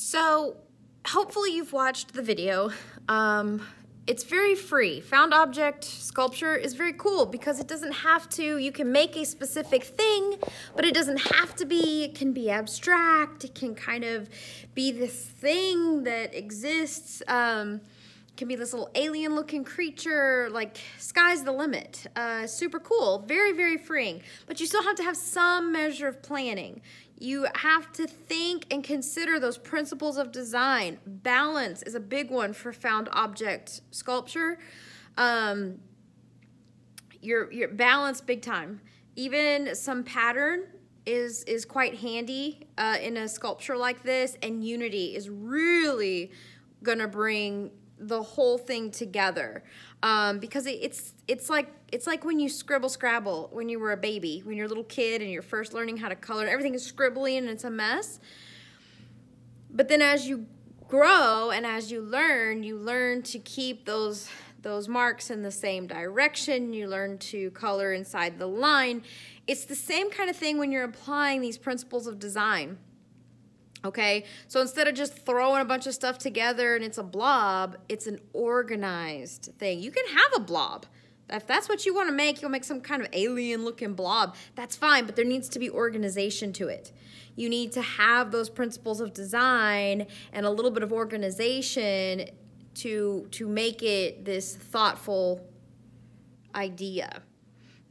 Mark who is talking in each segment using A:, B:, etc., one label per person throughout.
A: So hopefully you've watched the video. It's very free. Found object sculpture is very cool because it doesn't have to, you can make a specific thing, but it doesn't have to be. It can be abstract. It can kind of be this thing that exists. It can be this little alien looking creature, like sky's the limit. Super cool, very, very freeing. But you still have to have some measure of planning. You have to think and consider those principles of design. Balance is a big one for found object sculpture. Your balance big time. Even some pattern is quite handy in a sculpture like this, and unity is really gonna bring the whole thing together, because it's like when you scribble scrabble when you were a baby, when you're a little kid and you're first learning how to color. Everything is scribbly and it's a mess. But then as you grow and as you learn to keep those marks in the same direction. You learn to color inside the line. It's the same kind of thing when you're applying these principles of design. Okay, so instead of just throwing a bunch of stuff together and it's a blob, it's an organized thing. You can have a blob. If that's what you want to make, you'll make some kind of alien looking blob. That's fine, but there needs to be organization to it. You need to have those principles of design and a little bit of organization to make it this thoughtful idea.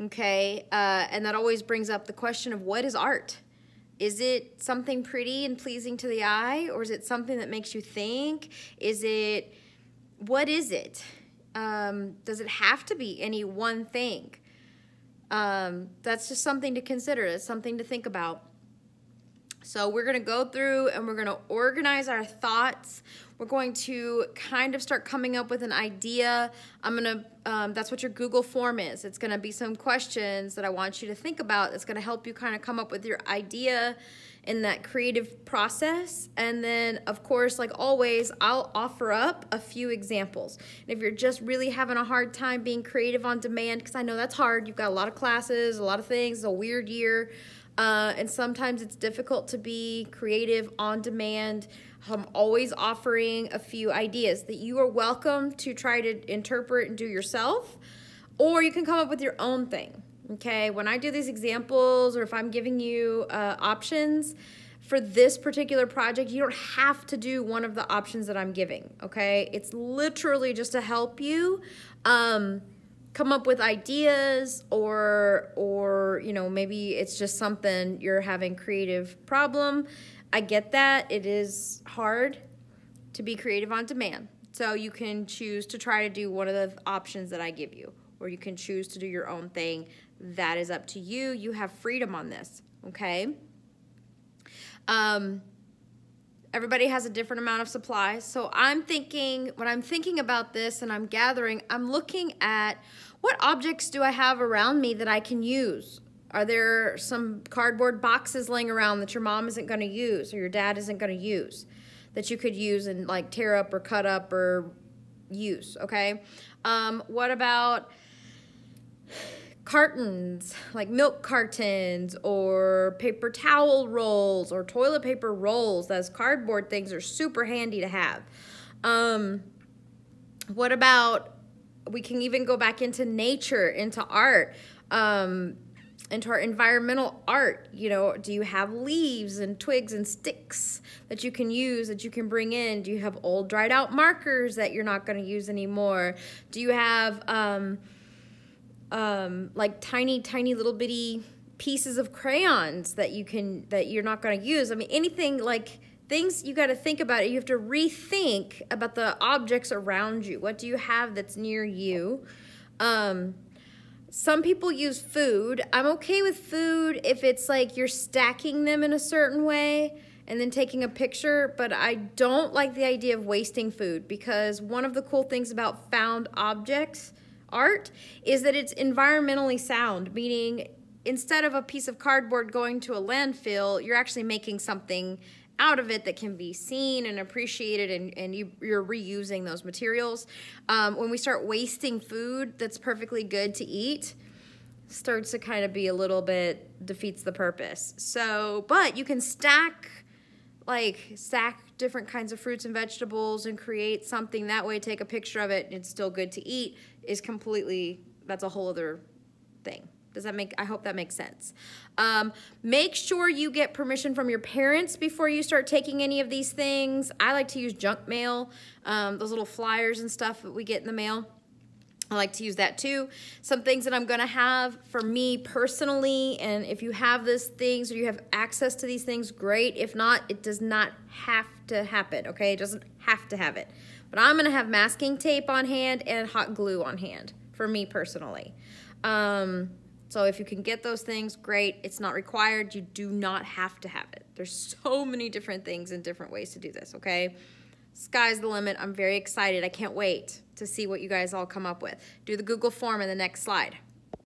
A: Okay, and that always brings up the question of what is art? Is it something pretty and pleasing to the eye, or is it something that makes you think? What is it? Does it have to be any one thing? That's just something to consider. It's something to think about. So we're going to go through and we're going to organize our thoughts. We're going to kind of start coming up with an idea. That's what your Google form is. It's going to be some questions that I want you to think about. That's going to help you kind of come up with your idea in that creative process. And then, of course, like always, I'll offer up a few examples. And if you're just really having a hard time being creative on demand, because I know that's hard. You've got a lot of classes, a lot of things, it's a weird year. And sometimes it's difficult to be creative on demand. I'm always offering a few ideas that you are welcome to try to interpret and do yourself, or you can come up with your own thing. Okay, when I do these examples, or if I'm giving you options for this particular project, you don't have to do one of the options that I'm giving. Okay, it's literally just to help you come up with ideas, or you know, maybe it's just something you're having creative problem. I get that. It is hard to be creative on demand. So you can choose to try to do one of the options that I give you, or you can choose to do your own thing. That is up to you. You have freedom on this, okay? Everybody has a different amount of supplies. So I'm thinking, when I'm thinking about this and I'm gathering, I'm looking at what objects do I have around me that I can use? Are there some cardboard boxes laying around that your mom isn't going to use or your dad isn't going to use that you could use and like tear up or cut up or use, okay? What about cartons, like milk cartons or paper towel rolls or toilet paper rolls? Those cardboard things are super handy to have. What about, we can even go back into nature, into art, into our environmental art. You know, do you have leaves and twigs and sticks that you can use, that you can bring in? Do you have old dried out markers that you're not going to use anymore? Do you have like tiny little bitty pieces of crayons that you're not going to use? I mean, anything, like things you got to think about it. You have to rethink about the objects around you. What do you have that's near you? Some people use food. I'm okay with food if it's like you're stacking them in a certain way and then taking a picture, but I don't like the idea of wasting food, because one of the cool things about found objects art is that it's environmentally sound, meaning instead of a piece of cardboard going to a landfill, you're actually making something out of it that can be seen and appreciated, and you're reusing those materials. When we start wasting food that's perfectly good to eat, starts to kind of be a little bit, defeats the purpose. So, but you can stack like stack different kinds of fruits and vegetables and create something that way, take a picture of it, and it's still good to eat, is completely, that's a whole other thing. Does that make, I hope that makes sense. Make sure you get permission from your parents before you start taking any of these things. I like to use junk mail, those little flyers and stuff that we get in the mail. I like to use that too. Some things that I'm gonna have for me personally, and if you have these things or you have access to these things, great. If not, it does not have to happen, okay? It doesn't have to have it. But I'm gonna have masking tape on hand and hot glue on hand for me personally. So if you can get those things, great. It's not required. You do not have to have it. There's so many different things and different ways to do this, okay? Sky's the limit. I'm very excited. I can't wait to see what you guys all come up with. Do the Google form in the next slide.